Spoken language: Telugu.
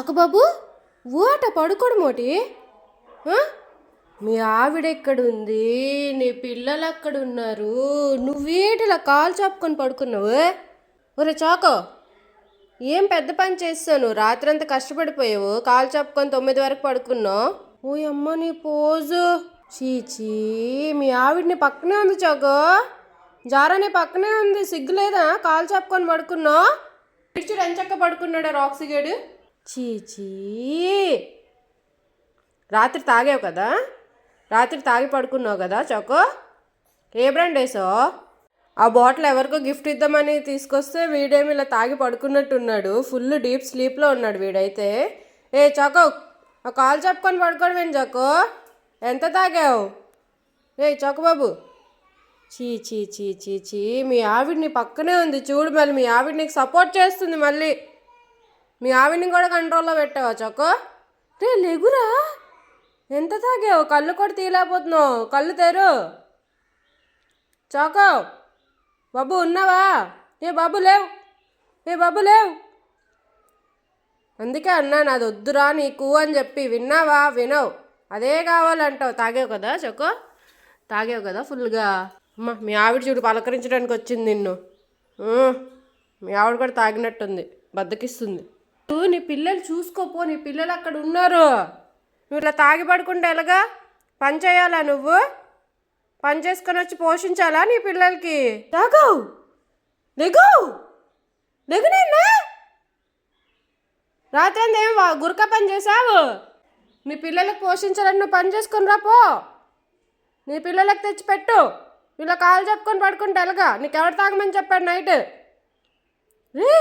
చాకుబాబు ఊట పడుకోడు మోటి. మీ ఆవిడ ఎక్కడుంది, నీ పిల్లలు అక్కడున్నారు, నువ్వేటిలా కాలు చాపుకొని పడుకున్నావు? ఒరే చాకో, ఏం పెద్ద పని చేస్తాను, రాత్రంతా కష్టపడిపోయావు, కాలు చాపుకొని 9 వరకు పడుకున్నావు. ఓ అమ్మ నీ పోజు, చీచీ. మీ ఆవిడ నీ పక్కనే ఉంది చాకో, జారా నీ పక్కనే ఉంది, సిగ్గులేదా కాలు చాపుకొని పడుకున్నావు? పిచ్చుడు ఎంచక్క పడుకున్నాడా రాక్సిగేడు? చీచీ. రాత్రి తాగావు కదా, రాత్రి తాగి పడుకున్నావు కదా చాకో. ఏ బ్రాండ్ వేసావు? ఆ బాటిల్ ఎవరికో గిఫ్ట్ ఇద్దామని తీసుకొస్తే వీడేమి ఇలా తాగి పడుకున్నట్టున్నాడు, ఫుల్ డీప్ స్లీప్లో ఉన్నాడు వీడైతే. ఏ చాకో, ఆ కాలు చెప్పుకొని పడుకోవడం ఏంటి చాకో? ఎంత తాగావు? ఏ చాకోబాబు, చీ చీ చీ చీ చీ. మీ ఆవిడ్ని పక్కనే ఉంది చూడు, మళ్ళీ మీ ఆవిడ నీకు సపోర్ట్ చేస్తుంది, మళ్ళీ మీ ఆవిడ్ని కూడా కంట్రోల్లో పెట్టావా చాకో? రే లేగురా, ఎంత తాగావు? కళ్ళు కూడా తీయలేకపోతున్నావు, కళ్ళు తెరు. చాకో బాబు ఉన్నావా? ఏ బాబు లేవు, ఏ బాబు లేవు. అందుకే అన్నా నాది వద్దురా నీకు అని చెప్పి, విన్నావా? వినవు, అదే కావాలంటావు. తాగావు కదా చాకో, తాగావు కదా ఫుల్గా. అమ్మ మీ ఆవిడ చూడు పలకరించడానికి వచ్చింది నిన్ను. మీ ఆవిడ కూడా తాగినట్టుంది, బద్దకిస్తుంది. నీ పిల్లలు చూసుకోపో, నీ పిల్లలు అక్కడ ఉన్నారు. నువ్వు ఇలా తాగి పడుకుంటే ఎలాగా? పని చేయాలా నువ్వు? పని చేసుకొని వచ్చి పోషించాలా నీ పిల్లలకి? తాగావు, లెగు లెగునైనా. రాత్రి అంతా ఏం గురక పని చేసావు? నీ పిల్లలకు పోషించాలని నువ్వు పని చేసుకొని రాపో, నీ పిల్లలకు తెచ్చిపెట్టు. ఇలా కాలు చెప్పుకొని పడుకుంటే ఎలాగా? నీకెవరు తాగమని చెప్పాడు నైట్? రే